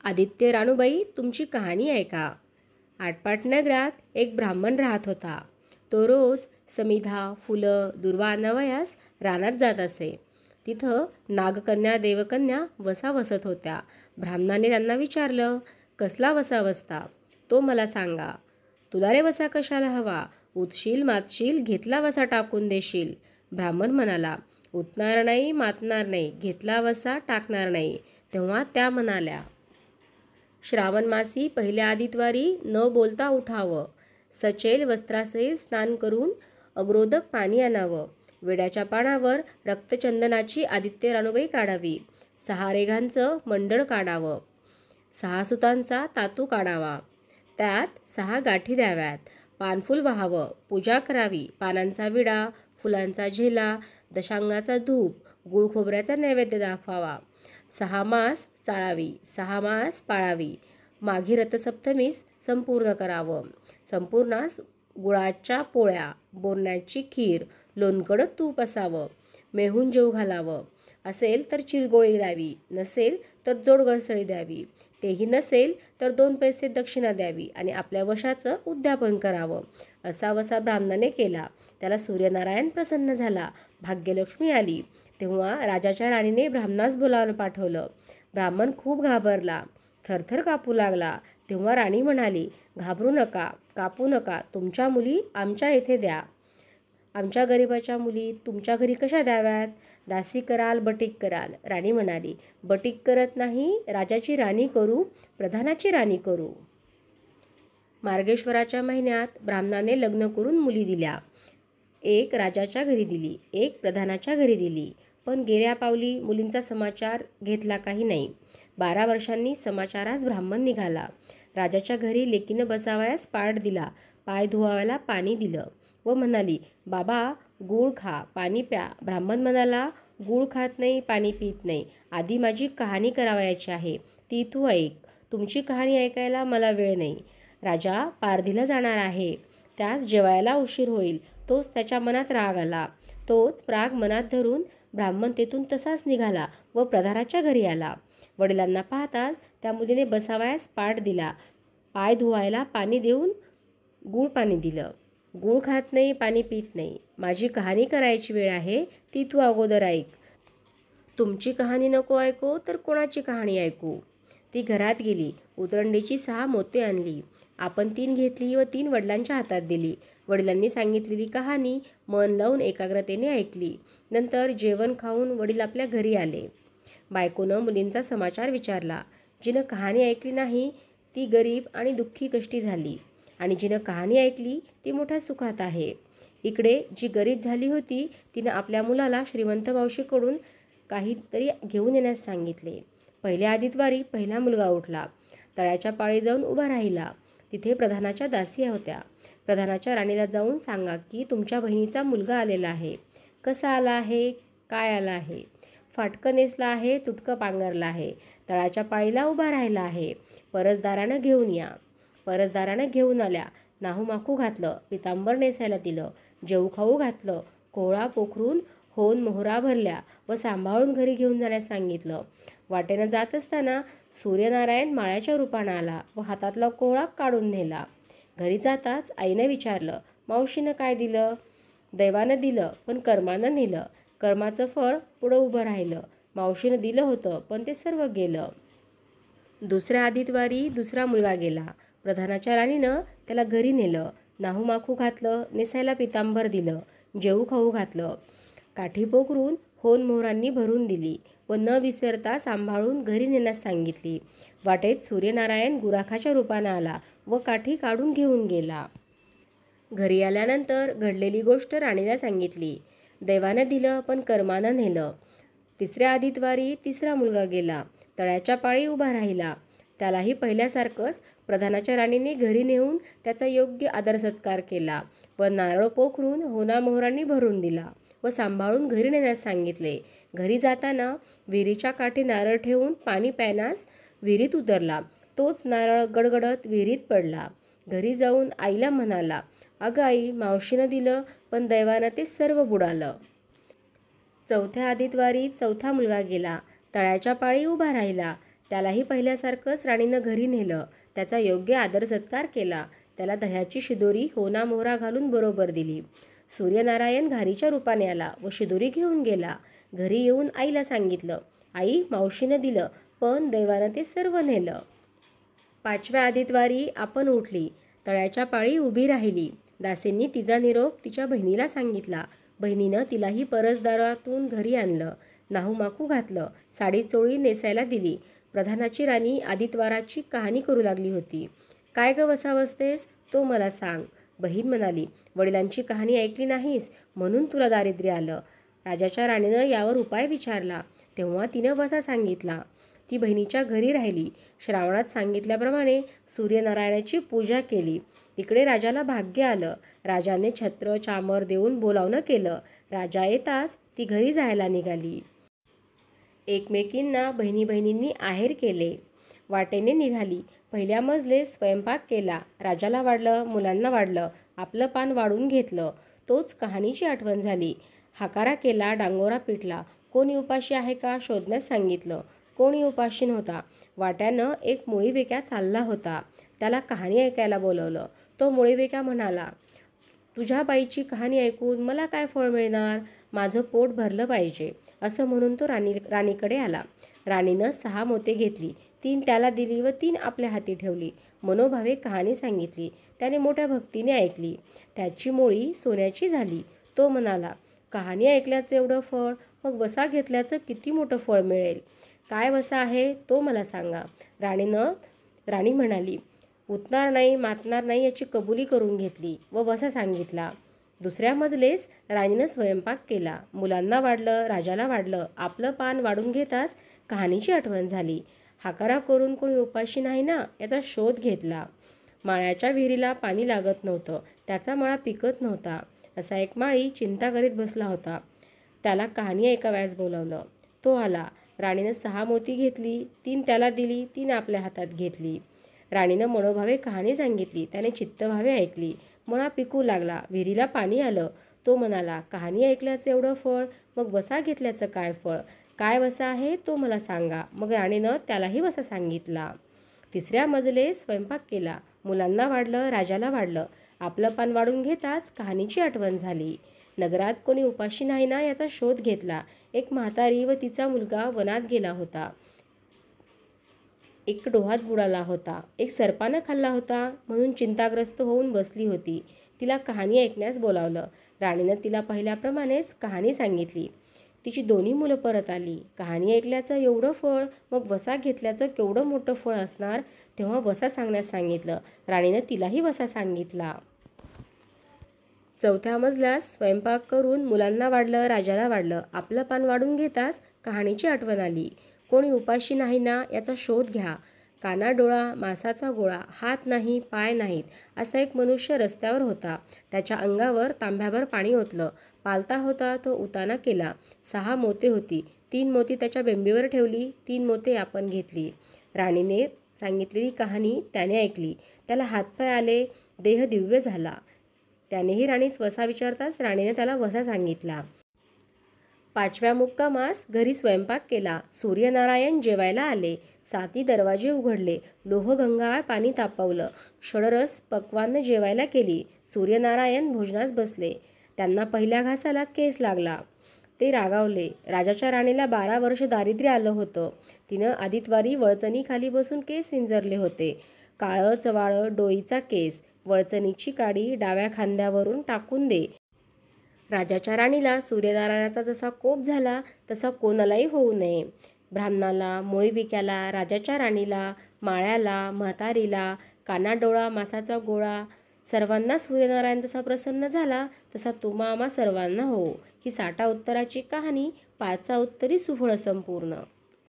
आदित्य रानूबाई, तुमची कहाणी ऐका. आटपाट नगरात एक ब्राह्मण राहत होता. तो रोज समिधा, फुलं, दुर्वा आणावयास रानात जात असे. तिथं नागकन्या, देवकन्या वसा वसत होत्या. ब्राह्मणाने त्यांना विचारलं, कसला वसा वसता? तो मला सांगा. तुला रे वसा कशाला हवा? उतशील मातशील, घेतला वसा टाकून देशील. ब्राह्मण म्हणाला, उतणार नाही, मातणार नाही, घेतला वसा टाकणार नाही. तेव्हा त्या म्हणाल्या, श्रावण मासी पहिल्या आदितवारी न बोलता उठावं. सचेल वस्त्रासहित स्नान करून अग्रोदक पाणी आणावं. विड्याच्या पानावर रक्तचंदनाची आदित्य रानूबाई काढावी. 6 रेघांचं मंडळ काढावं. 6 सुतांचा तातू काढावा. त्यात 6 गाठी द्याव्यात. पानफुल वाहावं. पूजा करावी. पानांचा विडा, फुलांचा झेला, दशांगाचा धूप, गुळ खोबऱ्याचा नैवेद्य दाखवावा. 6 मास चाळावी. 6 मास पाळावी. माघी रथसप्तमीस संपूर्ण करावं. संपूर्णास गुळाच्या पोळ्या, बोरण्याची खीर, लोणकड तूप असावं. मेहून जेव घालावं. असेल तर चिरगोळी द्यावी, नसेल तर जोडगळसळी द्यावी. तेही नसेल तर 2 पैसे दक्षिणा द्यावी आणि आपल्या वशाचं उद्यापन करावं. असा वसा ब्राह्मणाने केला. त्याला सूर्यनारायण प्रसन्न झाला. भाग्यलक्ष्मी आली. तेव्हा राजाच्या राणीने ब्राह्मणास बोलावून पाठवलं. ब्राह्मण खूप घाबरला, थरथर कापू लागला. तेव्हा राणी म्हणाली, घाबरू नका, कापू नका. तुमच्या मुली आमच्या येथे द्या. आमच्या गरिबाच्या मुली तुमच्या घरी कशा द्याव्यात? दासी कराल, बटीक कराल. राणी म्हणाली, बटीक करत नाही, राजाची राणी करू, प्रधानाची राणी करू. मार्गेश्वराच्या महिन्यात ब्राह्मणाने लग्न करून मुली दिल्या. एक राजाच्या घरी दिली, एक प्रधानाच्या घरी दिली. पण गेल्या पावली मुलींचा समाचार घेतला काही नाही. 12 वर्षांनी समाचारास ब्राह्मण निघाला. राजाच्या घरी लेकीनं बसावयास पाट दिला. पाय धुवायला पाणी दिलं व म्हणाली, बाबा गूळ खा, पाणी प्या. ब्राह्मण म्हणाला, गूळ खात नाही, पाणी पित नाही. आधी माझी कहाणी करावयाची आहे, ती तू ऐक. तुमची कहाणी ऐकायला मला वेळ नाही. राजा पारधीला जाणार आहे. त्यास जेवायला उशीर होईल. तोच त्याच्या मनात राग आला. तोच राग मनात धरून ब्राह्मण तेथून तसाच निघाला व प्रधानाच्या घरी आला. वडिलांना पाहताच त्या मुलीने बसावयास पाट दिला. पाय धुवायला पाणी देऊन गूळ पाणी दिलं. गूळ खात नाही, पाणी पित नाही. माझी कहाणी करायची वेळ आहे, ती तू अगोदर ऐक. तुमची कहाणी नको ऐकू तर कोणाची कहाणी ऐकू? ती घरात गेली. उतरंडीची 6 मोती आणली. आपण 3 घेतली व 3 वडिलांच्या हातात दिली. वडिलांनी सांगितलेली कहाणी मन लावून एकाग्रतेने ऐकली. नंतर जेवण खाऊन वडील आपल्या घरी आले. बायकोनं मुलींचा समाचार विचारला. जिनं कहाणी ऐकली नाही ती गरीब आणि दुःखी कष्टी झाली आणि जिनं कहाणी ऐकली ती मोठ्या सुखात आहे. इकडे जी गरीब झाली होती तिनं आपल्या मुलाला श्रीमंत मावशीकडून काहीतरी घेऊन येण्यास सांगितले. पहिल्या आदितवारी पहिला मुलगा उठला. तळ्याच्या पाळी जाऊन उभा राहिला. तिथे प्रधानाच्या दासी होत्या. प्रधानाच्या राणीला जाऊन सांगा की तुमच्या बहिणीचा मुलगा आलेला आहे. कसा आला आहे, काय आला आहे? फाटकं नेसला आहे, तुटकं पांघरला आहे, तळाच्या पाळीला उभा राहिला आहे. परसदारानं घेऊन या. परसदारानं घेऊन आल्या. नाहूमाखू घातलं, पितांबर नेसायला दिलं, जेऊ खाऊ घातलं, कोहळा पोखरून होऊन मोहरा भरल्या व सांभाळून घरी घेऊन जाण्यास सांगितलं. वाटेनं जात असताना सूर्यनारायण माळ्याच्या रूपानं आला व हातातला कोहळा काढून नेला. घरी जाताच आईनं विचारलं, मावशीनं काय दिलं? दैवानं दिलं, पण कर्मानं नेलं. कर्माचं फळ पुढं उभं राहिलं. मावशीनं दिलं होतं, पण ते सर्व गेलं. दुसऱ्या आदितवारी दुसरा मुलगा गेला. प्रधानाच्या राणीनं त्याला घरी नेलं. नाहूमाखू घातलं, नेसायला पितांबर दिलं, जेऊ खाऊ घातलं, काठी पोखरून होन मोहरांनी भरून दिली व न विसरता सांभाळून घरी नेण्यास सांगितली. वाटेत सूर्यनारायण गुराखाच्या रूपानं आला व काठी काढून घेऊन गेला. घरी आल्यानंतर घडलेली गोष्ट राणीला सांगितली. दैवानं दिलं, पण कर्मानं नेलं. तिसऱ्या आदितवारी तिसरा मुलगा गेला. तळ्याच्या पाळी उभा राहिला. त्यालाही पहिल्यासारखंच प्रधानाच्या राणीने घरी नेऊन त्याचा योग्य आदर सत्कार केला व नारळ पोखरून होना मोहरांनी भरून दिला व सांभाळून घरी नेण्यास सांगितले. घरी जाताना विहिरीच्या काठी नारळ ठेवून पाणी प्यायनास विहिरीत उतरला. तोच नारळ गडगडत विहिरीत पडला. घरी जाऊन आईला म्हणाला, अगं आई, मावशीनं दिलं, पण दैवानं ते सर्व बुडालं. चौथ्या आदितवारी चौथा मुलगा गेला. तळ्याच्या पाळी उभा राहिला. त्यालाही पहिल्यासारखंच राणीनं घरी नेलं. त्याचा योग्य आदर सत्कार केला. त्याला दह्याची शिदोरी होना मोहरा घालून बरोबर दिली. सूर्यनारायण घारीच्या रूपाने आला व शिदोरी घेऊन गेला. घरी येऊन आईला सांगितलं. आई, मावशीनं दिलं, पण दैवानं ते सर्व नेलं. 5व्या आदितवारी आपण उठली. तळ्याच्या पाळी उभी राहिली. दासींनी तिचा निरोप तिच्या बहिणीला सांगितला. बहिणीनं तिलाही परसदारातून घरी आणलं. नाहूमाकू घातलं. साडी चोळी नेसायला दिली. प्रधानाची राणी आदितवाराची कहाणी करू लागली होती. काय ग वसा बसतेस, तो मला सांग. बहीण म्हणाली, वडिलांची कहाणी ऐकली नाहीस म्हणून तुला दारिद्र्य आलं. राजाच्या राणीनं यावर उपाय विचारला. तेव्हा तिनं वसा सांगितला. ती बहिणीच्या घरी राहिली. श्रावणात सांगितल्याप्रमाणे सूर्यनारायणाची पूजा केली. इकडे राजाला भाग्य आलं. राजाने छत्र चामर देऊन बोलावणं केलं. राजा येताच ती घरी जायला निघाली. एकमेकींना बहिणी बहिणींनी आहेर केले. वाटेने निघाली. पहिल्या मजलेस स्वयंपाक केला. राजाला वाढलं, मुलांना वाढलं, आपलं पान वाढून घेतलं. तोच कहाणीची आठवण झाली. हाकारा केला, डांगोरा पिटला. कोणी उपाशी आहे का शोधण्यास सांगितलं. कोणी उपाशी नव्हता. वाट्यानं एक मुळीवेक्या चालला होता. त्याला कहाणी ऐकायला बोलवलं. तो मुळीवेक्या म्हणाला, तुझ्या बाईची कहाणी ऐकून मला काय फळ मिळणार? माझं पोट भरलं पाहिजे. असं म्हणून तो राणीकडे आला. राणीनं 6 मोती घेतली. 3 त्याला दिली व 3 आपल्या हाती ठेवली. मनोभावे कहाणी सांगितली. त्याने मोठ्या भक्तीने ऐकली. त्याची मोळी सोन्याची झाली. तो म्हणाला, कहाणी ऐकल्याचं एवढं फळ, मग वसा घेतल्याचं किती मोठं फळ मिळेल. काय वसा आहे तो मला सांगा. राणी म्हणाली, उतणार नाही, मातणार नाही याची कबुली करून घेतली व वसा सांगितला. दुसऱ्या मजलेस राणीनं स्वयंपाक केला. मुलांना वाढलं, राजाला वाढलं, आपलं पान वाढून घेताच कहाणीची आठवण झाली. हाकारा करून कोणी उपाशी नाही ना याचा शोध घेतला. माळ्याच्या विहिरीला पाणी लागत नव्हतं. त्याचा मळा पिकत नव्हता. असा एक माळी चिंता करीत बसला होता. त्याला कहाणी ऐकावयास बोलावलं. तो आला. राणीनं 6 मोती घेतली. 3 त्याला दिली. 3 आपल्या हातात घेतली. राणीनं मनोभावे कहाणी सांगितली. त्याने चित्तभावे ऐकली. मळा पिकू लागला. विहिरीला पाणी आलं. तो म्हणाला, कहाणी ऐकल्याचं एवढं फळ, मग वसा घेतल्याचं काय फळ? काय वसा आहे तो मला सांगा. मग राणीनं त्यालाही वसा सांगितला. तिसऱ्या मजलेस स्वयंपाक केला. मुलांना वाढलं, राजाला वाढलं, आपलं पान वाढून घेताच कहाणीची आठवण झाली. नगरात कोणी उपाशी नाही ना याचा शोध घेतला. एक म्हातारी व तिचा मुलगा वनात गेला होता. एक डोहात बुडाला होता. एक सर्पानं खाल्ला होता म्हणून चिंताग्रस्त होऊन बसली होती. तिला कहाणी ऐकण्यास बोलावलं. राणीनं तिला पहिल्याप्रमाणेच कहाणी सांगितली. तिची 2 मुलं परत आली. कहाणी ऐकल्याचं एवढं फळ, मग वसा घेतल्याचं केवढं मोठं फळ असणार. तेव्हा वसा सांगण्यास सांगितलं. राणीनं तिलाही वसा सांगितला. 4थ्या मजल्यास स्वयंपाक करून मुलांना वाढलं, राजाला वाढलं, आपलं पान वाढून घेताच कहाणीची आठवण आली. कोणी उपाशी नाही ना याचा शोध घ्या. काना डोळा, मांसाचा गोळा, हात नाही, पाय नाहीत, असा एक मनुष्य रस्त्यावर होता. त्याच्या अंगावर तांब्याभर पाणी ओतलं. पालता होता तो उताना केला. 6 मोती होती. 3 मोती त्याच्या बेंबीवर ठेवली. 3 मोती आपण घेतली. राणीने सांगितलेली कहाणी त्याने ऐकली. त्याला हातपाय आले. देह दिव्य झाला. त्यानेही राणीस वसा विचारताच राणीने त्याला वसा सांगितला. 5व्या मुक्कामास घरी स्वयंपाक केला. सूर्यनारायण जेवायला आले. 7 दरवाजे उघडले. लोहगंगाळ पाणी तापवलं. षडरस पक्वान्न जेवायला केली. सूर्यनारायण भोजनास बसले. त्यांना पहिल्या घासाला केस लागला. ते रागावले. राजाच्या राणीला 12 वर्ष दारिद्र्य आलं होतं. तिनं आदितवारी वळचणीखाली बसून केस विंजरले होते. काळं चवाळं डोईचा केस. वळचणीची काडी डाव्या खांद्यावरून टाकून दे. राजाच्या राणीला सूर्यनारायणाचा जसा कोप झाला तसा कोणालाही होऊ नये. ब्राह्मणाला, मुळीविक्याला, राजाच्या राणीला, माळ्याला, म्हातारीला, कानाडोळा, मांसाचा गोळा, सर्वांना सूर्यनारायण जसा प्रसन्न झाला तसा तुम्हा आम्हा सर्वांना हो. ही 60 उत्तराची कहाणी 5 उत्तरी सुफळ संपूर्ण.